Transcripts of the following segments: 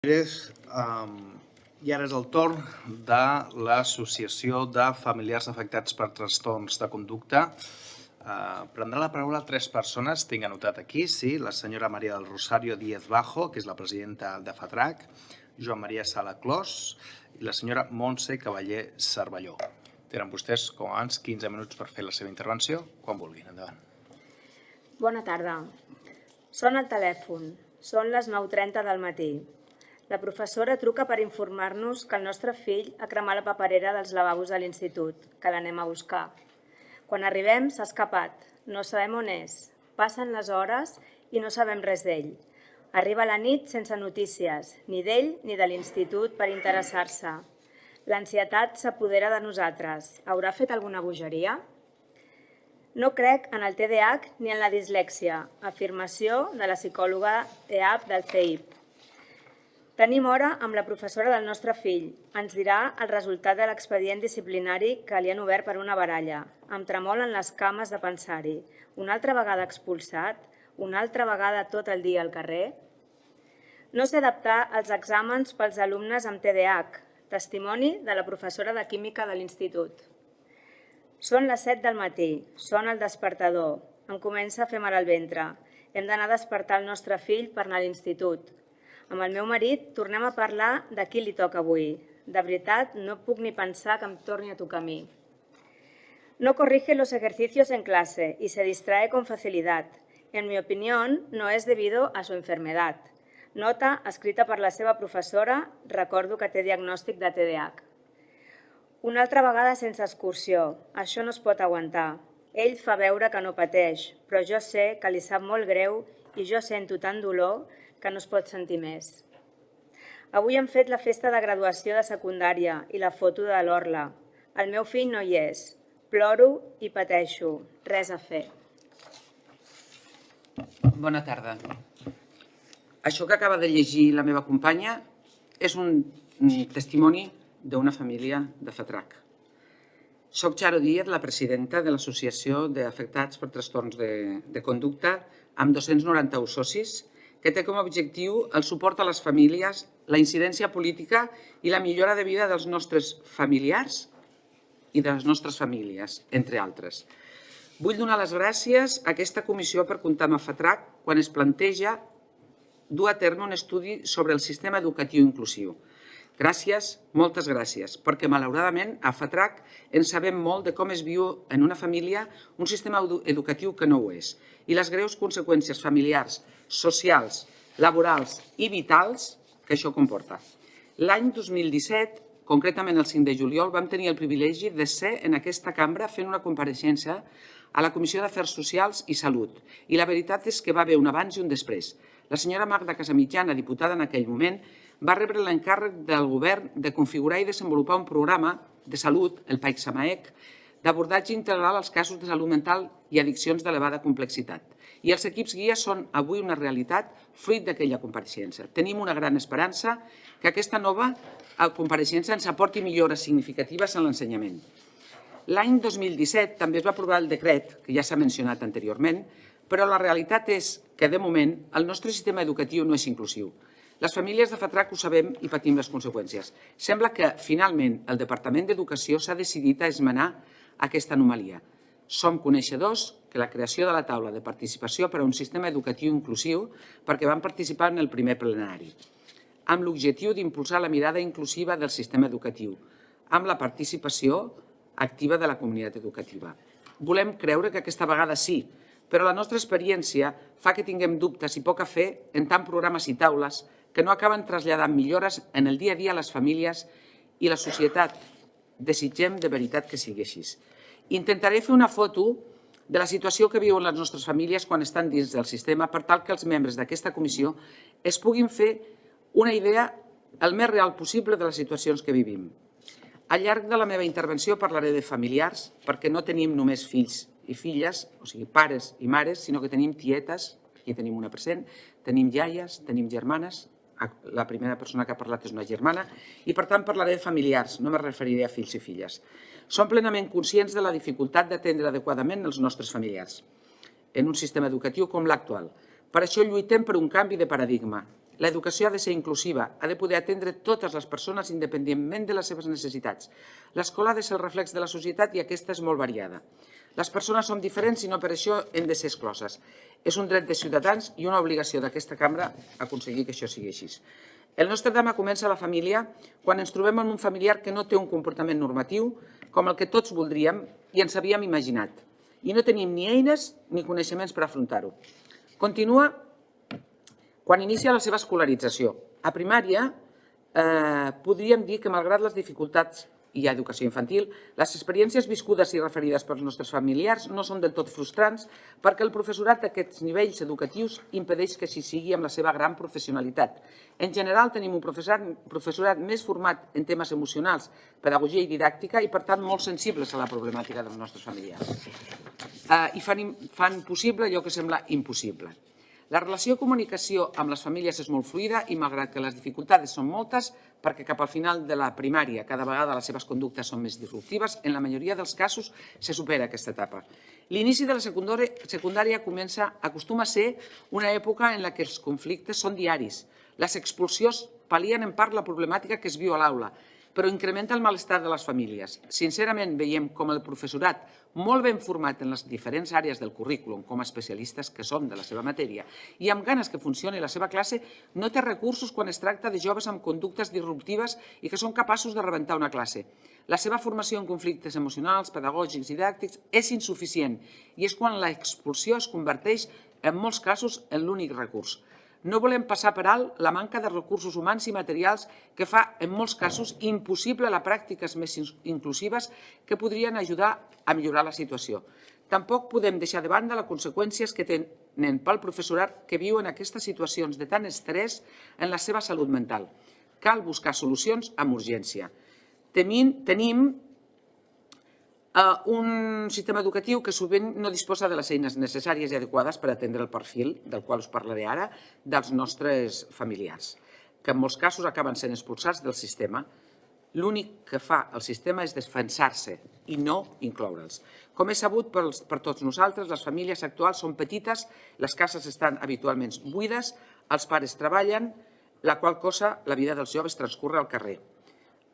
I ara és el torn de l'Associació de Familiars Afectats per Trastorns de Conducta. Prendrà la paraula 3 persones, tinc anotat aquí, sí, la senyora Maria del Rosario Díez Bajo, que és la presidenta de FATRAC, Joan Maria Sala Clos i la senyora Montse Cavaller Cervelló. Tenen vostès, com abans, 15 minuts per fer la seva intervenció, quan vulguin. Endavant. Bona tarda. Sona el telèfon. Són les 9:30 del matí. La professora truca per informar-nos que el nostre fill ha cremat la paperera dels lavabos de l'institut, que l'anem a buscar. Quan arribem s'ha escapat, no sabem on és. Passen les hores i no sabem res d'ell. Arriba la nit sense notícies, ni d'ell ni de l'institut per interessar-se. L'ansietat s'apodera de nosaltres. Haurà fet alguna bogeria? No crec en el TDAH ni en la dislèxia, afirmació de la psicòloga EAP del CEIP. Tenim hora amb la professora del nostre fill. Ens dirà el resultat de l'expedient disciplinari que li han obert per una baralla. Em tremolen les cames de pensar-hi. Una altra vegada expulsat? Una altra vegada tot el dia al carrer? No sé adaptar els exàmens pels alumnes amb TDAH. Testimoni de la professora de química de l'institut. Són les 7 del matí. Sona el despertador. Em comença a fer mal al ventre. Hem d'anar a despertar el nostre fill per anar a l'institut. Amb el meu marit tornem a parlar de qui li toca avui. De veritat, no puc ni pensar que em torni a tocar a mi. No corrige los ejercicios en clase y se distrae con facilidad. En mi opinión, no es debido a su enfermedad. Nota escrita per la seva professora, recordo que té diagnòstic de TDAH. Una altra vegada sense excursió. Això no es pot aguantar. Ell fa veure que no pateix, però jo sé que li sap molt greu i jo sento tant dolor que no es pot sentir més. Avui hem fet la festa de graduació de secundària i la foto de l'orla. El meu fill no hi és. Ploro i pateixo. Res a fer. Bona tarda. Això que acaba de llegir la meva companya és un testimoni d'una família de FATRAC. Soc Charo Díez, la presidenta de l'Associació d'Afectats per Trastorns de Conducta, amb 291 socis, que té com a objectiu el suport a les famílies, la incidència política i la millora de vida dels nostres familiars i de les nostres famílies, entre altres. Vull donar les gràcies a aquesta comissió per comptar amb FATRAC quan es planteja dur a terme un estudi sobre el sistema educatiu inclusiu. Gràcies, moltes gràcies, perquè malauradament a FATRAC en sabem molt de com es viu en una família un sistema educatiu que no ho és i les greus conseqüències familiars, socials, laborals i vitals que això comporta. L'any 2017, concretament el 5 de juliol, vam tenir el privilegi de ser en aquesta cambra fent una compareixença a la Comissió d'Afers Socials i Salut i la veritat és que va haver un abans i un després. La senyora Magda Casamitjana, diputada en aquell moment, va rebre l'encàrrec del govern de configurar i desenvolupar un programa de salut, el PAIC-SAMAEC, d'abordatge integral als casos de salut mental i addiccions d'elevada complexitat. I els equips guia són avui una realitat fruit d'aquella compareixença. Tenim una gran esperança que aquesta nova compareixença ens aporti millores significatives en l'ensenyament. L'any 2017 també es va aprovar el decret, que ja s'ha mencionat anteriorment, però la realitat és que, de moment, el nostre sistema educatiu no és inclusiu. Les famílies de FATRAC ho sabem i patim les conseqüències. Sembla que, finalment, el Departament d'Educació s'ha decidit a esmenar aquesta anomalia. Som coneixedors que la creació de la taula de participació per a un sistema educatiu inclusiu perquè vam participar en el primer plenari, amb l'objectiu d'impulsar la mirada inclusiva del sistema educatiu, amb la participació activa de la comunitat educativa. Volem creure que aquesta vegada sí, però la nostra experiència fa que tinguem dubtes i poc a fer en tant programes i taules que no acaben traslladant millores en el dia a dia a les famílies i la societat. Desitgem de veritat que sigui així. Intentaré fer una foto de la situació que viuen les nostres famílies quan estan dins del sistema per tal que els membres d'aquesta comissió es puguin fer una idea el més real possible de les situacions que vivim. Al llarg de la meva intervenció parlaré de familiars perquè no tenim només fills i filles, o sigui, pares i mares, sinó que tenim tietes, aquí tenim una present, tenim iaies, tenim germanes, la primera persona que ha parlat és una germana, i per tant parlaré de familiars, no me referiré a fills i filles. Som plenament conscients de la dificultat d'atendre adequadament els nostres familiars en un sistema educatiu com l'actual. Per això lluitem per un canvi de paradigma L'educació ha de ser inclusiva, ha de poder atendre totes les persones independentment de les seves necessitats. L'escola ha de ser el reflex de la societat i aquesta és molt variada. Les persones som diferents i no per això hem de ser excloses. És un dret de ciutadans i una obligació d'aquesta cambra aconseguir que això sigui així. El nostre drama comença a la família quan ens trobem amb un familiar que no té un comportament normatiu com el que tots voldríem i ens havíem imaginat. I no tenim ni eines ni coneixements per afrontar-ho. Continua quan inicia la seva escolarització. A primària podríem dir que, malgrat les dificultats i a educació infantil, les experiències viscudes i referides pels nostres familiars no són del tot frustrants perquè el professorat d'aquests nivells educatius impedeix que així sigui amb la seva gran professionalitat. En general, tenim un professorat més format en temes emocionals, pedagogia i didàctica i, per tant, molt sensibles a la problemàtica dels nostres familiars. I fan possible allò que sembla impossible. La relació i comunicació amb les famílies és molt fluida i, malgrat que les dificultats són moltes, perquè cap al final de la primària cada vegada les seves conductes són més disruptives, en la majoria dels casos se supera aquesta etapa. L'inici de la secundària acostuma a ser una època en què els conflictes són diaris. Les expulsions pal·lien en part la problemàtica que es viu a l'aula, però incrementa el malestar de les famílies. Sincerament, veiem com el professorat, molt ben format en les diferents àrees del currículum, com a especialistes que som de la seva matèria, i amb ganes que funcioni la seva classe, no té recursos quan es tracta de joves amb conductes disruptives i que són capaços de rebentar una classe. La seva formació en conflictes emocionals, pedagògics i didàctics és insuficient i és quan l'expulsió es converteix, en molts casos, en l'únic recurs. No volem passar per alt la manca de recursos humans i materials que fa, en molts casos, impossible la pràctiques més inclusives que podrien ajudar a millorar la situació. Tampoc podem deixar de banda les conseqüències que tenen pel professorat que viuen aquestes situacions de tant estrès en la seva salut mental. Cal buscar solucions amb urgència. Tenim un sistema educatiu que sovint no disposa de les eines necessàries i adequades per atendre el perfil, del qual us parlaré ara, dels nostres familiars, que en molts casos acaben sent expulsats del sistema. L'únic que fa el sistema és defensar-se i no incloure'ls. Com és sabut per tots nosaltres, les famílies actuals són petites, les cases estan habitualment buides, els pares treballen, la qual cosa la vida dels joves transcorre al carrer.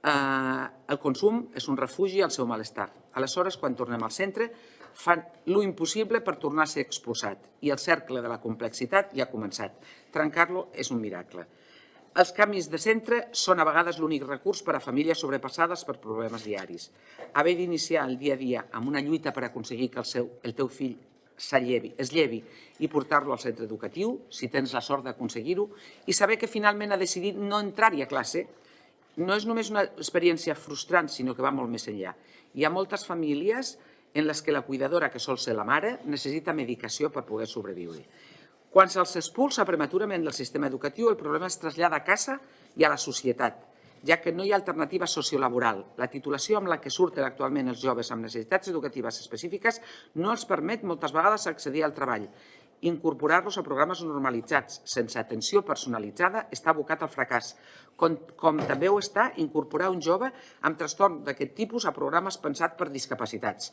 El consum és un refugi al seu malestar. Aleshores, quan tornem al centre, fan l'impossible per tornar a ser expulsat i el cercle de la complexitat ja ha començat. Trencar-lo és un miracle. Els canvis de centre són a vegades l'únic recurs per a famílies sobrepassades per problemes diaris. Haver d'iniciar el dia a dia amb una lluita per aconseguir que el teu fill es llevi i portar-lo al centre educatiu, si tens la sort d'aconseguir-ho, i saber que finalment ha decidit no entrar-hi a classe, no és només una experiència frustrant, sinó que va molt més enllà. Hi ha moltes famílies en les que la cuidadora, que sol ser la mare, necessita medicació per poder sobreviure. Quan se'ls expulsa prematurament del sistema educatiu, el problema es trasllada a casa i a la societat, ja que no hi ha alternativa sociolaboral. La titulació amb la que surten actualment els joves amb necessitats educatives específiques no els permet moltes vegades accedir al treball. Incorporar-los a programes normalitzats, sense atenció personalitzada, està abocat al fracàs, com també ho està incorporar un jove amb trastorn d'aquest tipus a programes pensats per discapacitats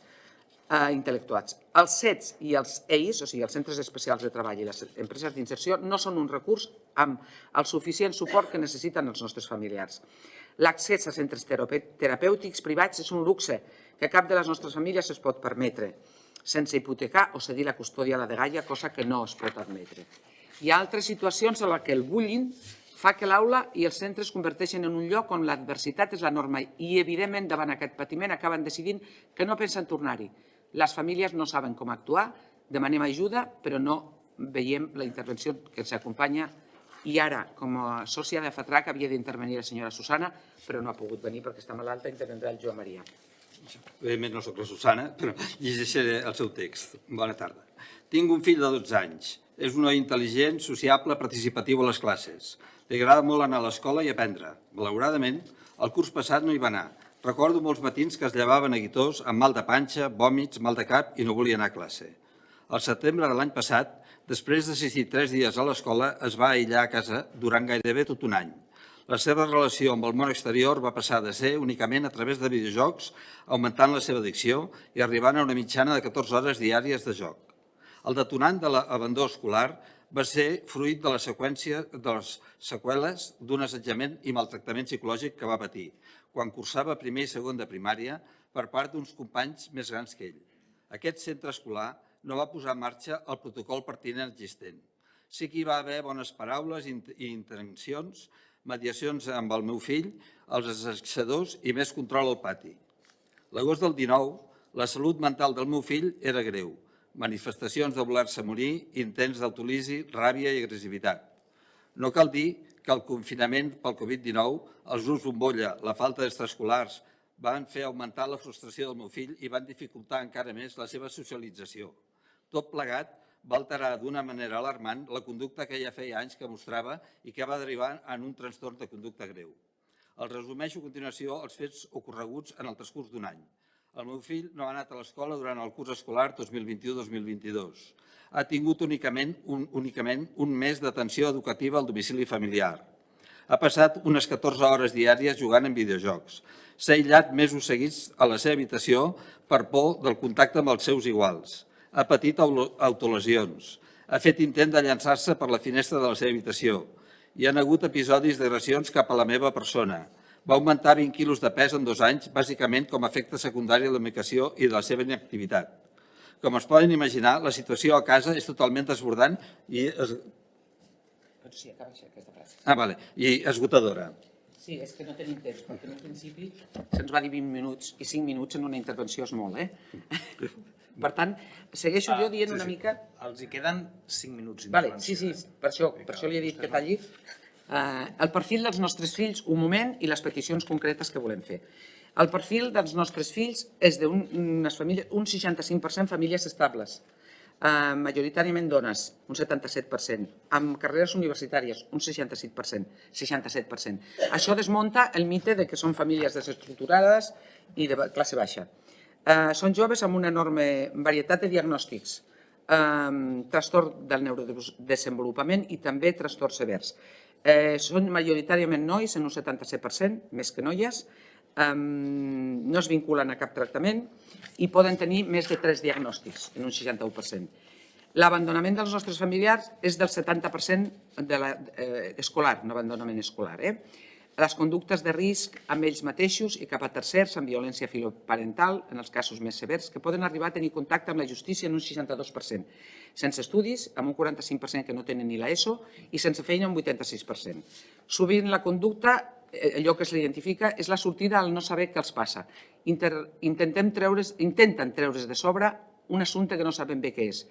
intel·lectuals. Els CETs i els EIs, o sigui, els centres especials de treball i les empreses d'inserció, no són un recurs amb el suficient suport que necessiten els nostres familiars. L'accés a centres terapèutics privats és un luxe que cap de les nostres famílies es pot permetre, sense hipotecar o cedir la custòdia a la dgaia, cosa que no es pot admetre. Hi ha altres situacions en què el bullying fa que l'aula i els centres es converteixen en un lloc on l'adversitat és la norma i, evidentment, davant aquest patiment acaben decidint que no pensen tornar-hi. Les famílies no saben com actuar, demanem ajuda, però no veiem la intervenció que ens acompanya. I ara, com a sòcia de FATRAC, havia d'intervenir la senyora Susana, però no ha pogut venir perquè està malalta, intervendrà el Joan Maria. Evidentment no soc la Susana, però llegeixaré el seu text. Bona tarda. Tinc un fill de 12 anys. És un noi intel·ligent, sociable, participatiu a les classes. Li agrada molt anar a l'escola i aprendre. Malauradament, el curs passat no hi va anar. Recordo molts matins que es llevava neguitós, amb mal de panxa, vòmits, mal de cap i no volia anar a classe. Al setembre de l'any passat, després d'assistir 3 dies a l'escola, es va aïllar a casa durant gairebé tot un any. La seva relació amb el món exterior va passar de ser únicament a través de videojocs, augmentant la seva addicció i arribant a una mitjana de 14 hores diàries de joc. El detonant de l'abandó escolar va ser fruit de les seqüeles d'un assetjament i maltractament psicològic que va patir quan cursava primer i segon de primària per part d'uns companys més grans que ell. Aquest centre escolar no va posar en marxa el protocol pertinent existent. Sí que hi va haver bones paraules i intencions, mediacions amb el meu fill, els escorxadors i més control al pati. L'agost del 19, la salut mental del meu fill era greu. Manifestacions de voler-se morir, intents d'autolisi, ràbia i agressivitat. No cal dir que el confinament pel Covid-19, els grups bombolla, la falta d'extraescolars, van fer augmentar la frustració del meu fill i van dificultar encara més la seva socialització. Tot plegat va alterar d'una manera alarmant la conducta que ja feia anys que mostrava i que va derivar en un trastorn de conducta greu. Els resumeixo a continuació els fets ocorreguts en el transcurs d'un any. El meu fill no ha anat a l'escola durant el curs escolar 2021-2022. Ha tingut únicament un mes d'atenció educativa al domicili familiar. Ha passat unes 14 hores diàries jugant en videojocs. S'ha aïllat mesos seguits a la seva habitació per por del contacte amb els seus iguals. Ha patit autolesions. Ha fet intent de llançar-se per la finestra de la seva habitació. Hi ha hagut episodis d'agressions cap a la meva persona. Va augmentar 20 quilos de pes en 2 anys, bàsicament com a efecte secundari de la medicació i de la seva inactivitat. Com es poden imaginar, la situació a casa és totalment desbordant i esgotadora. Sí, és que no tenim temps, perquè en principi se'ns va dir 20 minuts i 5 minuts en una intervenció és molt, Per tant, segueixo jo dient una mica... Els hi queden 5 minuts. Sí, per això li he dit que talli. El perfil dels nostres fills, un moment, i les peticions concretes que volem fer. El perfil dels nostres fills és d'unes famílies, un 65% famílies estables, majoritàriament dones, un 77%, amb carreres universitàries, un 67%. Això desmunta el mite de que són famílies desestructurades i de classe baixa. Són joves amb una enorme varietat de diagnòstics, trastorn del neurodesenvolupament i també trastorns severs. Són majoritàriament nois, en un 77%, més que noies, no es vinculen a cap tractament i poden tenir més de 3 diagnòstics, en un 61%. L'abandonament dels nostres familiars és del 70% escolar, un abandonament escolar. Les conductes de risc amb ells mateixos i cap a tercers amb violència filoparental, en els casos més severs, que poden arribar a tenir contacte amb la justícia en un 62%. Sense estudis, amb un 45% que no tenen ni l'ESO, i sense feina un 86%. Sovint la conducta, allò que se l'identifica, és la sortida al no saber què els passa. Intenten treure's de sobre un assumpte que no saben bé què és,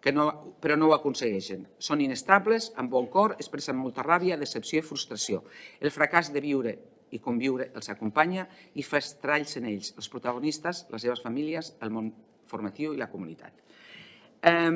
però no ho aconsegueixen. Són inestables, amb bon cor, expressen molta ràbia, decepció i frustració. El fracàs de viure i conviure els acompanya i fa estralls en ells, els protagonistes, les seves famílies, el món formatiu i la comunitat. A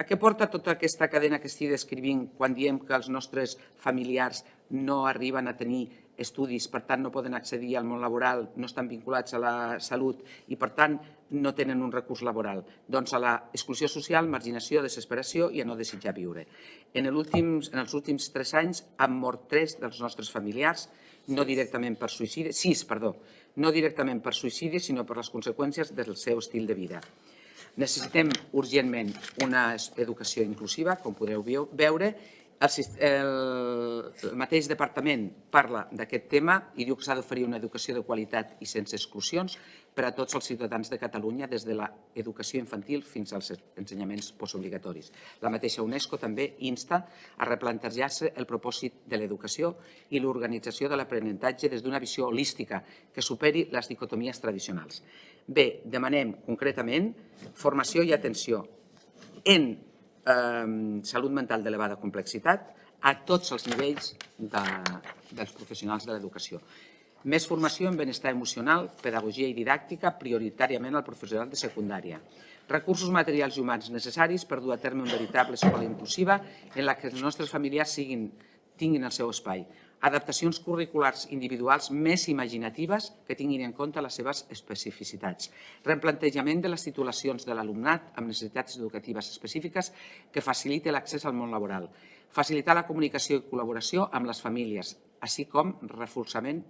què porta tota aquesta cadena que estic descrivint quan diem que els nostres familiars no arriben a tenir estudis, per tant no poden accedir al món laboral, no estan vinculats a la salut i per tant no tenen un recurs laboral? Doncs a l'exclusió social, marginació, desesperació i a no desitjar viure. En els últims 3 anys han mort 3 dels nostres familiars, no directament per suïcidi, 6, perdó, no directament per suïcidi, sinó per les conseqüències del seu estil de vida. Necessitem urgentment una educació inclusiva, com podeu veure. El mateix departament parla d'aquest tema i diu que s'ha d'oferir una educació de qualitat i sense exclusions per a tots els ciutadans de Catalunya, des de l'educació infantil fins als ensenyaments postobligatoris. La mateixa UNESCO també insta a replantejar-se el propòsit de l'educació i l'organització de l'aprenentatge des d'una visió holística que superi les dicotomies tradicionals. Bé, demanem concretament formació i atenció en salut mental d'elevada complexitat a tots els nivells dels professionals de l'educació. Més formació en benestar emocional, pedagogia i didàctica, prioritàriament al professorat de secundària. Recursos materials i humans necessaris per dur a terme una veritable escola inclusiva en la que els nostres familiars tinguin el seu espai. Adaptacions curriculars individuals més imaginatives que tinguin en compte les seves especificitats. Replantejament de les titulacions de l'alumnat amb necessitats educatives específiques que faciliti l'accés al món laboral. Facilitar la comunicació i col·laboració amb les famílies, així com recolzament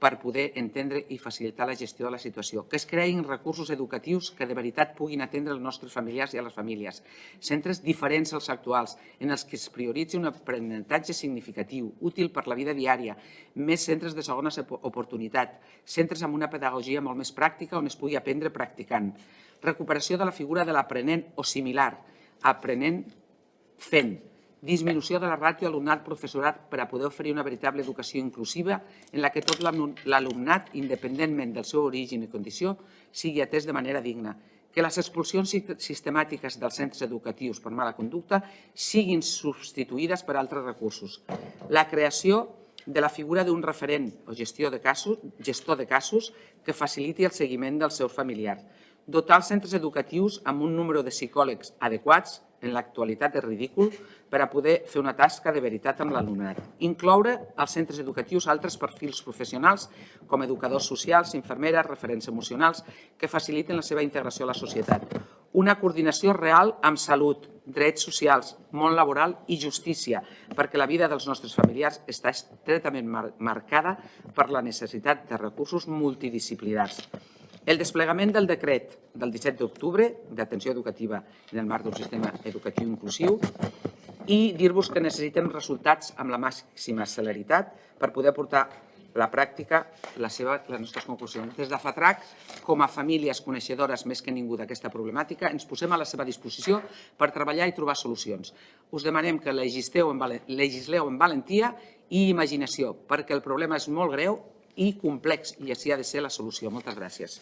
per poder entendre i facilitar la gestió de la situació. Que es creïn recursos educatius que de veritat puguin atendre els nostres familiars i a les famílies. Centres diferents als actuals, en els que es prioritzi un aprenentatge significatiu, útil per la vida diària, més centres de segona oportunitat, centres amb una pedagogia molt més pràctica on es pugui aprendre practicant. Recuperació de la figura de l'aprenent o similar, aprenent fent. Disminució de la ràtio alumnat-professorat per a poder oferir una veritable educació inclusiva en la que tot l'alumnat, independentment del seu origen i condició, sigui atès de manera digna. Que les expulsions sistemàtiques dels centres educatius per mala conducta siguin substituïdes per altres recursos. La creació de la figura d'un referent o gestor de casos que faciliti el seguiment dels seus familiars. Dotar els centres educatius amb un número de psicòlegs adequats, en l'actualitat és ridícul, per a poder fer una tasca de veritat amb l'alumnat. Incloure als centres educatius altres perfils professionals, com educadors socials, infermeres, referents emocionals, que faciliten la seva integració a la societat. Una coordinació real amb salut, drets socials, món laboral i justícia, perquè la vida dels nostres familiars està estretament marcada per la necessitat de recursos multidisciplinars. El desplegament del decret del 17 d'octubre d'atenció educativa en el marc d'un sistema educatiu inclusiu i dir-vos que necessitem resultats amb la màxima celeritat per poder portar a la pràctica les nostres conclusions. Des de FATRAC, com a famílies coneixedores més que ningú d'aquesta problemàtica, ens posem a la seva disposició per treballar i trobar solucions. Us demanem que legisleu amb valentia i imaginació, perquè el problema és molt greu i complex, i així ha de ser la solució. Moltes gràcies.